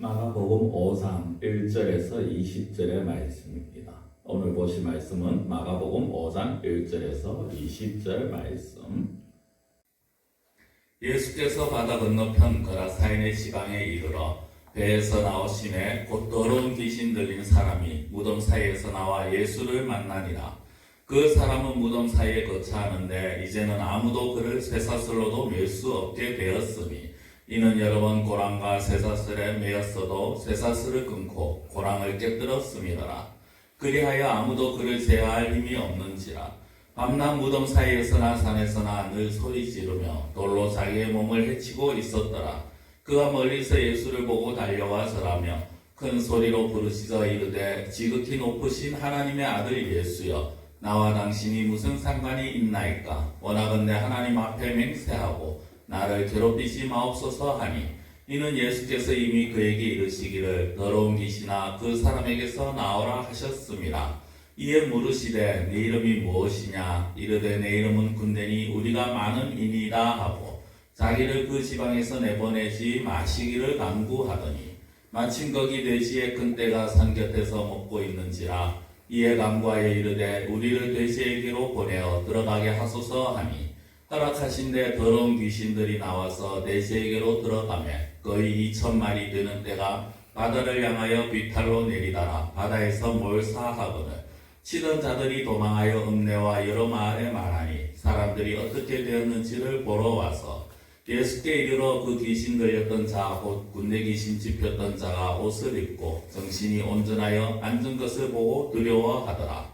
마가복음 5장 1절에서 20절의 말씀입니다. 오늘 보실 말씀은 마가복음 5장 1절에서 20절 말씀. 예수께서 바다 건너편 거라사인의 지방에 이르러 배에서 나오심에 곧 더러운 귀신 들린 사람이 무덤 사이에서 나와 예수를 만나니라. 그 사람은 무덤 사이에 거처하는데 이제는 아무도 그를 쇠사슬로도 맬 수 없게 되었으니 이는 여러 번 고랑과 쇠사슬에 매였어도 쇠사슬을 끊고 고랑을 깨뜨렸음이더라. 그리하여 아무도 그를 제어할 힘이 없는지라. 밤낮 무덤 사이에서나 산에서나 늘 소리 지르며 돌로 자기의 몸을 해치고 있었더라. 그가 멀리서 예수를 보고 달려와 절하며 큰 소리로 부르짖어 이르되 지극히 높으신 하나님의 아들 예수여, 나와 당신이 무슨 상관이 있나이까? 원하건대 하나님 앞에 맹세하고 나를 괴롭히지 마옵소서 하니, 이는 예수께서 이미 그에게 이르시기를 더러운 귀신아 그 사람에게서 나오라 하셨음이라. 이에 물으시되 네 이름이 무엇이냐? 이르되 내 이름은 군대니 우리가 많은 이니라 하고 자기를 그 지방에서 내보내지 마시기를 간구하더니, 마침 거기 돼지의 큰 떼가 산 곁에서 먹고 있는지라. 이에 간구하여 이르되 우리를 돼지에게로 보내어 들어가게 하소서 하니, 허락하신데 더러운 귀신들이 나와서 돼지에게로 들어가매 거의 2,000마리 되는 떼가 바다를 향하여 비탈로 내리다가 바다에서 몰사하거늘 치던 자들이 도망하여 읍내와 여러 마을에 말하니, 사람들이 어떻게 되었는지를 보러 와서 예수께 이르러 그 귀신 들렸던 자 곧 군대 귀신 짚혔던 자가 옷을 입고 정신이 온전하여 앉은 것을 보고 두려워하더라.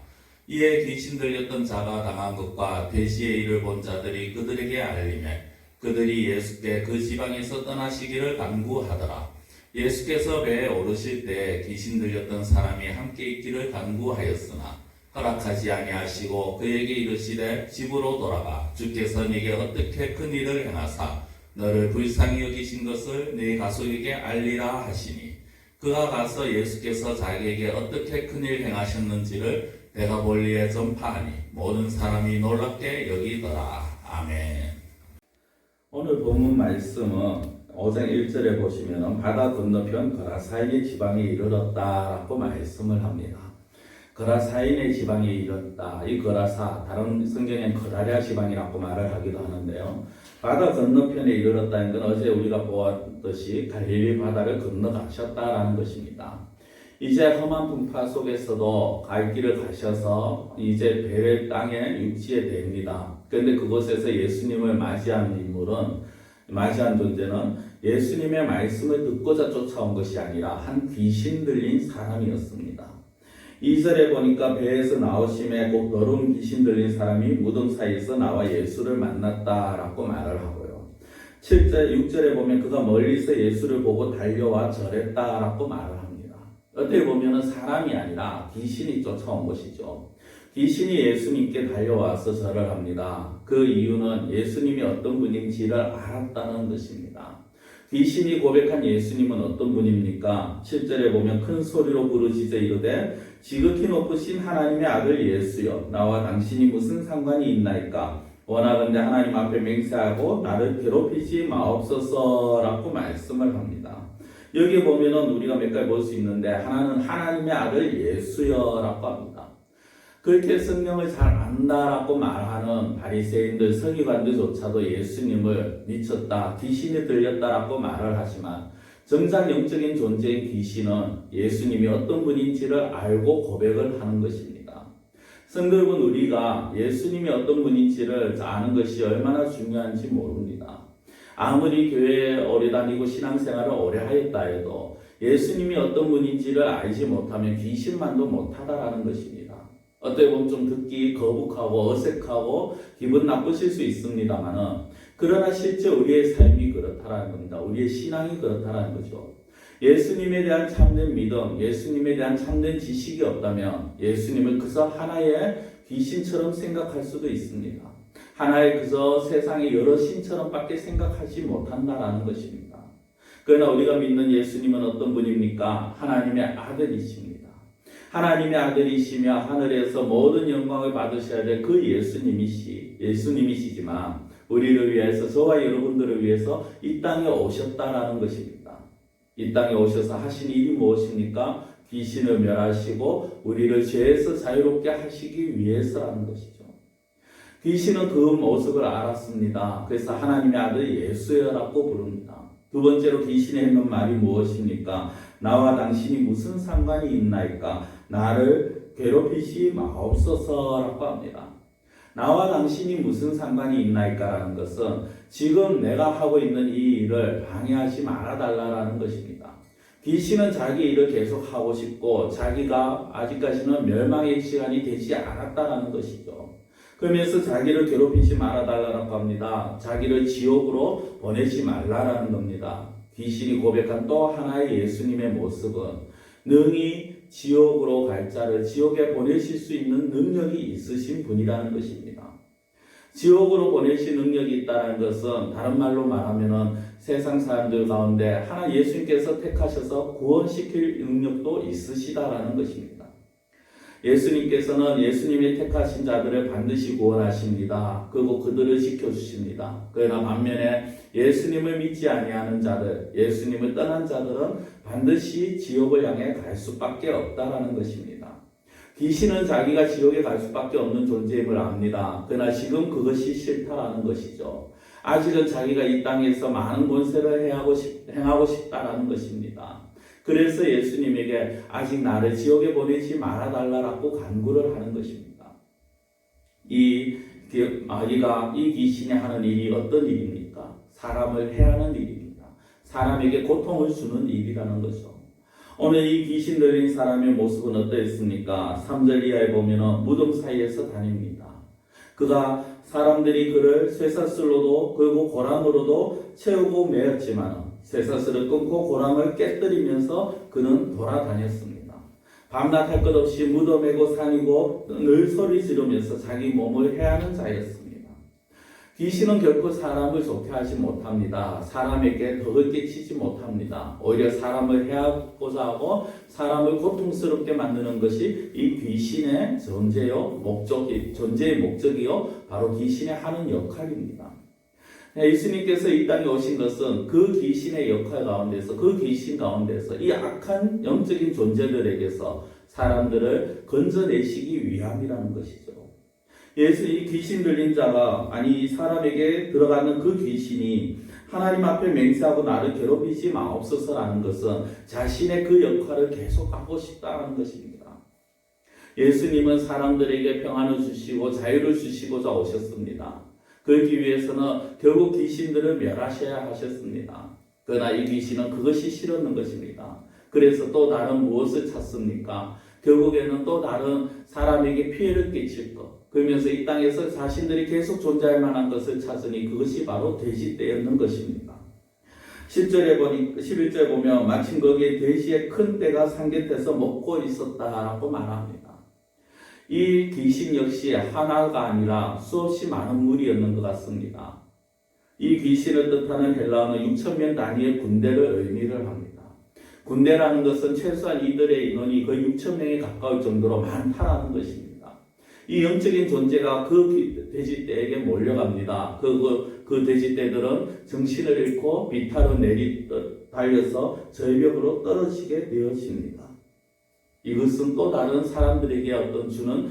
이에 귀신 들렸던 자가 당한 것과 돼지의 일을 본 자들이 그들에게 알리매 그들이 예수께 그 지방에서 떠나시기를 간구하더라. 예수께서 배에 오르실 때 귀신 들렸던 사람이 함께 있기를 간구하였으나 허락하지 아니하시고 그에게 이르시되 집으로 돌아가 주께서 네게 어떻게 큰 일을 행하사 너를 불쌍히 여기신 것을 네 가족에게 알리라 하시니, 그가 가서 예수께서 자기에게 어떻게 큰 일 행하셨는지를 내가 멀리에 전파하니 모든 사람이 놀랍게 여기더라. 아멘. 오늘 본문 말씀은 5장 1절에 보시면 바다 건너편 거라사인의 지방에 이르렀다라고 말씀을 합니다. 거라사인의 지방에 이르렀다. 이 거라사, 다른 성경엔 거라랴 지방이라고 말을 하기도 하는데요. 바다 건너편에 이르렀다는 건 어제 우리가 보았듯이 갈릴리 바다를 건너가셨다라는 것입니다. 이제 험한 풍파 속에서도 갈 길을 가셔서 이제 배를 땅에 육지에 댑니다. 그런데 그곳에서 예수님을 맞이한 존재는 예수님의 말씀을 듣고자 쫓아온 것이 아니라 한 귀신 들린 사람이었습니다. 2절에 보니까 배에서 나오심에 곧 더러운 귀신 들린 사람이 무덤 사이에서 나와 예수를 만났다라고 말을 하고요. 7절, 6절에 보면 그가 멀리서 예수를 보고 달려와 절했다라고 말을 합니다. 어떻게 보면 사람이 아니라 귀신이 쫓아온 것이죠. 귀신이 예수님께 달려와서 절을 합니다. 그 이유는 예수님이 어떤 분인지를 알았다는 것입니다. 귀신이 고백한 예수님은 어떤 분입니까? 7절에 보면 큰 소리로 부르짖어 이르되 지극히 높으신 하나님의 아들 예수여, 나와 당신이 무슨 상관이 있나이까? 원하건대 하나님 앞에 맹세하고 나를 괴롭히지 마옵소서라고 말씀을 합니다. 여기 보면은 우리가 몇 가지 볼 수 있는데, 하나는 하나님의 아들 예수여라고 합니다. 그렇게 성경을 잘 안다라고 말하는 바리새인들, 서기관들조차도 예수님을 미쳤다, 귀신이 들렸다라고 말을 하지만 정작 영적인 존재인 귀신은 예수님이 어떤 분인지를 알고 고백을 하는 것입니다. 성도 여러분, 우리가 예수님이 어떤 분인지를 아는 것이 얼마나 중요한지 모릅니다. 아무리 교회에 오래 다니고 신앙생활을 오래 하였다 해도 예수님이 어떤 분인지를 알지 못하면 귀신만도 못하다라는 것입니다. 어떻게 보면 좀 듣기 거북하고 어색하고 기분 나쁘실 수 있습니다만은, 그러나 실제 우리의 삶이 그렇다라는 겁니다. 우리의 신앙이 그렇다라는 거죠. 예수님에 대한 참된 믿음, 예수님에 대한 참된 지식이 없다면 예수님을 그저 하나의 귀신처럼 생각할 수도 있습니다. 하나의 그저 세상의 여러 신처럼 밖에 생각하지 못한다라는 것입니다. 그러나 우리가 믿는 예수님은 어떤 분입니까? 하나님의 아들이십니다. 하나님의 아들이시며 하늘에서 모든 영광을 받으셔야 될 그 예수님이시지만 우리를 위해서, 저와 여러분들을 위해서 이 땅에 오셨다라는 것입니다. 이 땅에 오셔서 하신 일이 무엇입니까? 귀신을 멸하시고 우리를 죄에서 자유롭게 하시기 위해서라는 것이죠. 귀신은 그 모습을 알았습니다. 그래서 하나님의 아들 예수여라고 부릅니다. 두 번째로 귀신이 했는 말이 무엇입니까? 나와 당신이 무슨 상관이 있나이까? 나를 괴롭히지 마옵소서라고 합니다. 나와 당신이 무슨 상관이 있나이까라는 것은 지금 내가 하고 있는 이 일을 방해하지 말아달라는 것입니다. 귀신은 자기 일을 계속 하고 싶고 자기가 아직까지는 멸망의 시간이 되지 않았다라는 것이죠. 그러면서 자기를 괴롭히지 말아달라고 합니다. 자기를 지옥으로 보내지 말라라는 겁니다. 귀신이 고백한 또 하나의 예수님의 모습은 능히 지옥으로 갈 자를 지옥에 보내실 수 있는 능력이 있으신 분이라는 것입니다. 지옥으로 보내실 능력이 있다는 것은 다른 말로 말하면 세상 사람들 가운데 하나 예수님께서 택하셔서 구원시킬 능력도 있으시다라는 것입니다. 예수님께서는 예수님이 택하신 자들을 반드시 구원하십니다. 그리고 그들을 지켜주십니다. 그러나 반면에 예수님을 믿지 아니하는 자들, 예수님을 떠난 자들은 반드시 지옥을 향해 갈 수밖에 없다라는 것입니다. 귀신은 자기가 지옥에 갈 수밖에 없는 존재임을 압니다. 그러나 지금 그것이 싫다라는 것이죠. 아직은 자기가 이 땅에서 많은 권세를 행하고 싶다라는 것입니다. 그래서 예수님에게 아직 나를 지옥에 보내지 말아달라고 간구를 하는 것입니다. 이 귀신이 하는 일이 어떤 일입니까? 사람을 해하는 일입니다. 사람에게 고통을 주는 일이라는 거죠. 오늘 이 귀신 들린 사람의 모습은 어떠했습니까? 3절 이하에 보면 무덤 사이에서 다닙니다. 그가 사람들이 그를 쇠사슬로도 그리고 고랑으로도 채우고 매었지만 쇠사슬을 끊고 고랑을 깨뜨리면서 그는 돌아다녔습니다. 밤낮 할 것 없이 무덤이고 산이고 늘 소리 지르면서 자기 몸을 해하는 자였습니다. 귀신은 결코 사람을 좋게 하지 못합니다. 사람에게 덕을 끼치지 못합니다. 오히려 사람을 해하고자 하고 사람을 고통스럽게 만드는 것이 이 귀신의 존재의 목적이요 바로 귀신의 하는 역할입니다. 예수님께서 이 땅에 오신 것은 그 귀신의 역할 가운데서 그 귀신 가운데서 이 악한 영적인 존재들에게서 사람들을 건져내시기 위함이라는 것이죠. 이 귀신 들린 자가 이 사람에게 들어가는 그 귀신이 하나님 앞에 맹세하고 나를 괴롭히지 마옵소서라는 것은 자신의 그 역할을 계속하고 싶다는 것입니다. 예수님은 사람들에게 평안을 주시고 자유를 주시고자 오셨습니다. 그러기 위해서는 결국 귀신들을 멸하셔야 하셨습니다. 그러나 이 귀신은 그것이 싫었는 것입니다. 그래서 또 다른 무엇을 찾습니까? 결국에는 또 다른 사람에게 피해를 끼칠 것. 그러면서 이 땅에서 자신들이 계속 존재할 만한 것을 찾으니 그것이 바로 돼지떼였는 것입니다. 11절에 보면 마침 거기에 돼지의 큰 떼가 산곁에서 먹고 있었다라고 말합니다. 이 귀신 역시 하나가 아니라 수없이 많은 무리였는 것 같습니다. 이 귀신을 뜻하는 헬라어는 6,000명 단위의 군대를 의미를 합니다. 군대라는 것은 최소한 이들의 인원이 거의 6,000명에 가까울 정도로 많다라는 것입니다. 이 영적인 존재가 그 돼지떼에게 몰려갑니다. 그 돼지떼들은 정신을 잃고 비탈로 달려서 절벽으로 떨어지게 되어집니다. 이것은 또 다른 사람들에게 주는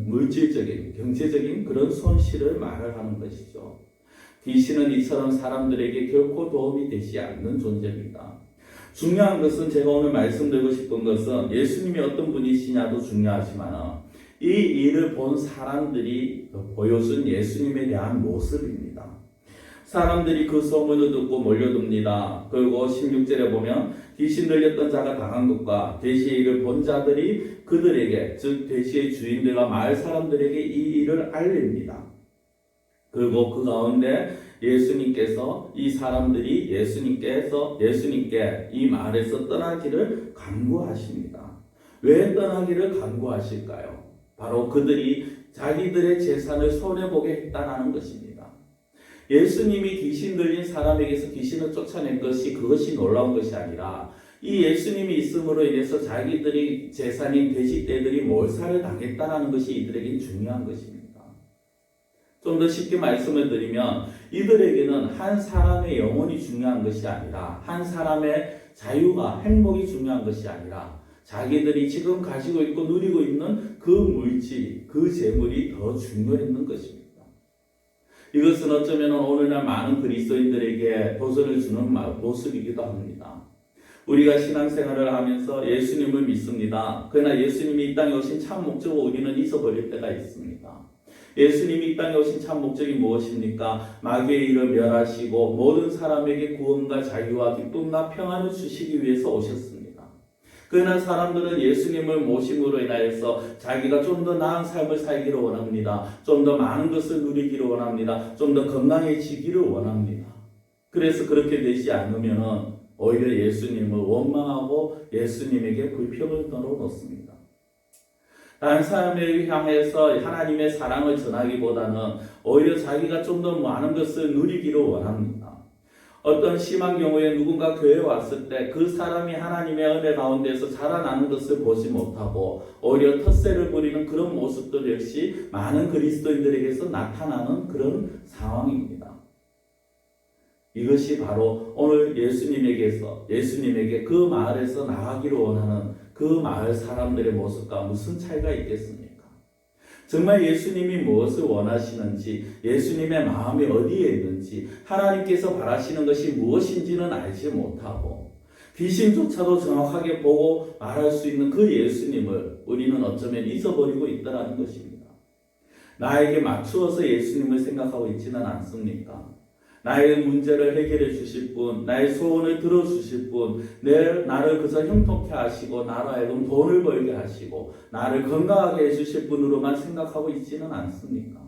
물질적인, 경제적인 그런 손실을 말을 하는 것이죠. 귀신은 이처럼 사람들에게 결코 도움이 되지 않는 존재입니다. 중요한 것은 제가 오늘 말씀드리고 싶은 것은 예수님이 어떤 분이시냐도 중요하지만 이 일을 본 사람들이 보여준 예수님에 대한 모습입니다. 사람들이 그 소문을 듣고 몰려듭니다. 그리고 16절에 보면 귀신 들렸던 자가 당한 것과 돼지의 일을 본 자들이 그들에게, 즉 돼지의 주인들과 마을 사람들에게 이 일을 알립니다. 그리고 그 가운데 예수님께서 이 사람들이 예수님께 이 마을에서 떠나기를 간구하십니다. 왜 떠나기를 간구하실까요? 바로 그들이 자기들의 재산을 손해보게 했다는 것입니다. 예수님이 귀신 들린 사람에게서 귀신을 쫓아낸 그것이 놀라운 것이 아니라 이 예수님이 있음으로 인해서 자기들이 재산인 돼지떼들이 몰살을 당했다는 것이 이들에겐 중요한 것입니다. 좀 더 쉽게 말씀을 드리면 이들에게는 한 사람의 영혼이 중요한 것이 아니라 한 사람의 자유가 행복이 중요한 것이 아니라 자기들이 지금 가지고 있고 누리고 있는 그 물질, 그 재물이 더 중요했는 것입니다. 이것은 어쩌면 오늘날 많은 그리스도인들에게 도전을 주는 모습이기도 합니다. 우리가 신앙생활을 하면서 예수님을 믿습니다. 그러나 예수님이 이 땅에 오신 참 목적을 우리는 잊어버릴 때가 있습니다. 예수님이 이 땅에 오신 참 목적이 무엇입니까? 마귀의 일을 멸하시고 모든 사람에게 구원과 자유와 기쁨과 평안을 주시기 위해서 오셨습니다. 그러나 사람들은 예수님을 모심으로 인하여서 자기가 좀 더 나은 삶을 살기를 원합니다. 좀 더 많은 것을 누리기를 원합니다. 좀 더 건강해지기를 원합니다. 그래서 그렇게 되지 않으면 오히려 예수님을 원망하고 예수님에게 불평을 널어놓습니다. 다른 사람을 향해서 하나님의 사랑을 전하기보다는 오히려 자기가 좀 더 많은 것을 누리기를 원합니다. 어떤 심한 경우에 누군가 교회에 왔을 때 그 사람이 하나님의 은혜 가운데서 자라나는 것을 보지 못하고 오히려 텃세를 부리는 그런 모습들 역시 많은 그리스도인들에게서 나타나는 그런 상황입니다. 이것이 바로 오늘 예수님에게 그 마을에서 나가기를 원하는 그 마을 사람들의 모습과 무슨 차이가 있겠습니까? 정말 예수님이 무엇을 원하시는지, 예수님의 마음이 어디에 있는지, 하나님께서 바라시는 것이 무엇인지는 알지 못하고 귀신조차도 정확하게 보고 말할 수 있는 그 예수님을 우리는 어쩌면 잊어버리고 있다는 것입니다. 나에게 맞추어서 예수님을 생각하고 있지는 않습니까? 나의 문제를 해결해 주실 분, 나의 소원을 들어주실 분, 나를 그저 형통케 하시고 나로 하여금 돈을 벌게 하시고 나를 건강하게 해주실 분으로만 생각하고 있지는 않습니까?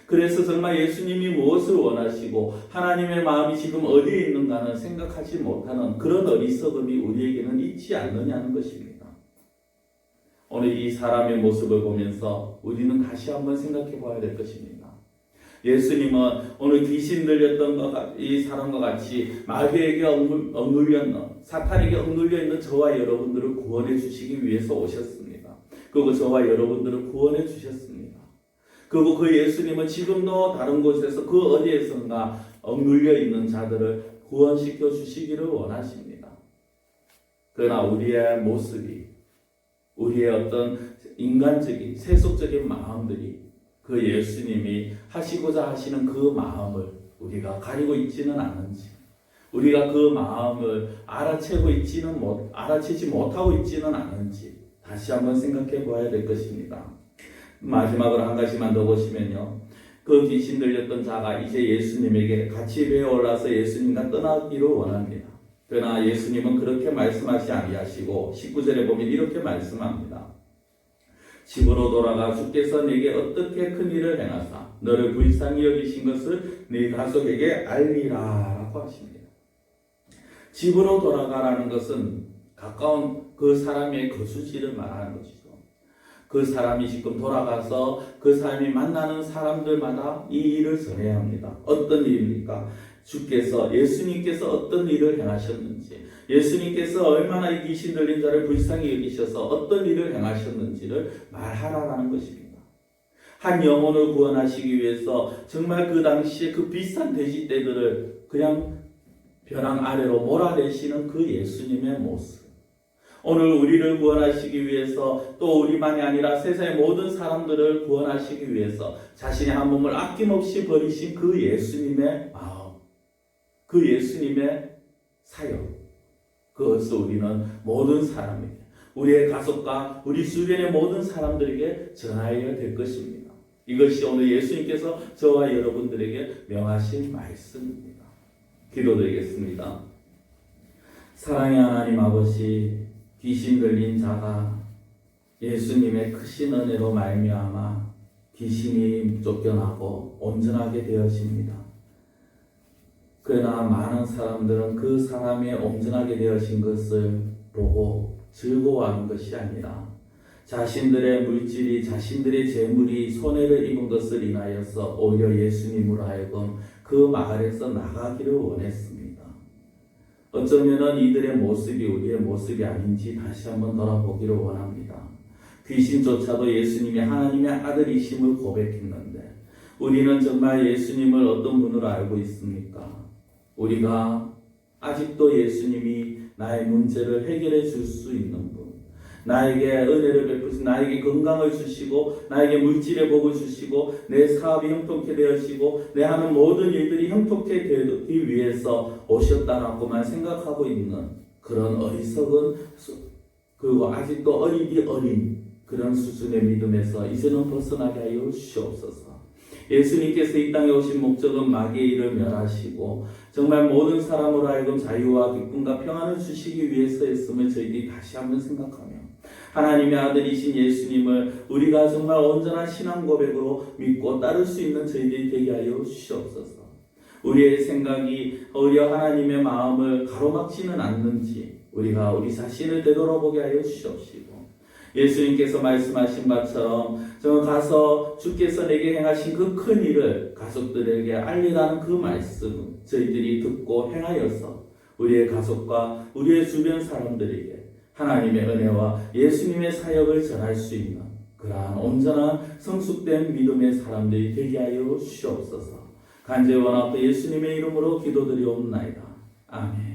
그래서 정말 예수님이 무엇을 원하시고 하나님의 마음이 지금 어디에 있는가는 생각하지 못하는 그런 어리석음이 우리에게는 있지 않느냐는 것입니다. 오늘 이 사람의 모습을 보면서 우리는 다시 한번 생각해 봐야 될 것입니다. 예수님은 오늘 귀신 들렸던 이 사람과 같이 마귀에게 억눌려 있는, 사탄에게 억눌려 있는 저와 여러분들을 구원해 주시기 위해서 오셨습니다. 그리고 저와 여러분들을 구원해 주셨습니다. 그리고 그 예수님은 지금도 다른 곳에서 그 어디에선가 억눌려 있는 자들을 구원시켜 주시기를 원하십니다. 그러나 우리의 모습이, 우리의 어떤 인간적인 세속적인 마음들이 그 예수님이 하시고자 하시는 그 마음을 우리가 가리고 있지는 않은지, 우리가 그 마음을 알아채지 못하고 있지는 않은지 다시 한번 생각해 보아야 될 것입니다. 마지막으로 한 가지만 더 보시면요, 그 귀신 들렸던 자가 이제 예수님에게 같이 배에 올라서 예수님과 떠나기를 원합니다. 그러나 예수님은 그렇게 말씀하지 아니하시고 19절에 보면 이렇게 말씀합니다. 집으로 돌아가 주께서 내게 어떻게 큰 일을 행하사 너를 불쌍히 여기신 것을 네 가족에게 알리라 라고 하십니다. 집으로 돌아가라는 것은 가까운 그 사람의 거주지를 말하는 것이죠. 그 사람이 지금 돌아가서 그 사람이 만나는 사람들마다 이 일을 전해야 합니다. 어떤 일입니까? 예수님께서 어떤 일을 행하셨는지, 예수님께서 얼마나 이 귀신 들린 자를 불쌍히 여기셔서 어떤 일을 행하셨는지를 말하라는 것입니다. 한 영혼을 구원하시기 위해서 정말 그 당시에 그 비싼 돼지떼들을 그냥 벼랑 아래로 몰아내시는 그 예수님의 모습. 오늘 우리를 구원하시기 위해서, 또 우리만이 아니라 세상의 모든 사람들을 구원하시기 위해서 자신의 한 몸을 아낌없이 버리신 그 예수님의 마음, 그 예수님의 사역, 그것을 우리는 모든 사람에게, 우리의 가족과 우리 주변의 모든 사람들에게 전하여야 될 것입니다. 이것이 오늘 예수님께서 저와 여러분들에게 명하신 말씀입니다. 기도드리겠습니다. 사랑의 하나님 아버지, 귀신 들린 자가 예수님의 크신 은혜로 말미암아 귀신이 쫓겨나고 온전하게 되어집니다. 그러나 많은 사람들은 그 사람의 온전하게 되어진 것을 보고 즐거워하는 것이 아니라 자신들의 물질이, 자신들의 재물이 손해를 입은 것을 인하여서 오히려 예수님으로 하여금 그 마을에서 나가기를 원했습니다. 어쩌면 이들의 모습이 우리의 모습이 아닌지 다시 한번 돌아보기를 원합니다. 귀신조차도 예수님이 하나님의 아들이심을 고백했는데 우리는 정말 예수님을 어떤 분으로 알고 있습니까? 우리가 아직도 예수님이 나의 문제를 해결해 줄 수 있는 분, 나에게 은혜를 베푸시고 나에게 건강을 주시고 나에게 물질의 복을 주시고 내 사업이 형통케 되어지고 내 하는 모든 일들이 형통케 되기 위해서 오셨다라고만 생각하고 있는 그런 어리석은 그리고 아직도 어리디 어린 그런 수준의 믿음에서 이제는 벗어나게 하여 주시옵소서. 예수님께서 이 땅에 오신 목적은 마귀의 일을 멸하시고 정말 모든 사람으로 하여금 자유와 기쁨과 평안을 주시기 위해서였음을 저희들이 다시 한번 생각하며 하나님의 아들이신 예수님을 우리가 정말 온전한 신앙 고백으로 믿고 따를 수 있는 저희들이 되게 하여 주시옵소서. 우리의 생각이 오히려 하나님의 마음을 가로막지는 않는지 우리가 우리 자신을 되돌아보게 하여 주시옵시고 예수님께서 말씀하신 바처럼 저 가서 주께서 내게 행하신 그 큰 일을 가족들에게 알리라는 그 말씀 저희들이 듣고 행하여서 우리의 가족과 우리의 주변 사람들에게 하나님의 은혜와 예수님의 사역을 전할 수 있는 그러한 온전한 성숙된 믿음의 사람들이 되게 하여 주시옵소서. 간절히 원하옵고 예수님의 이름으로 기도드리옵나이다. 아멘.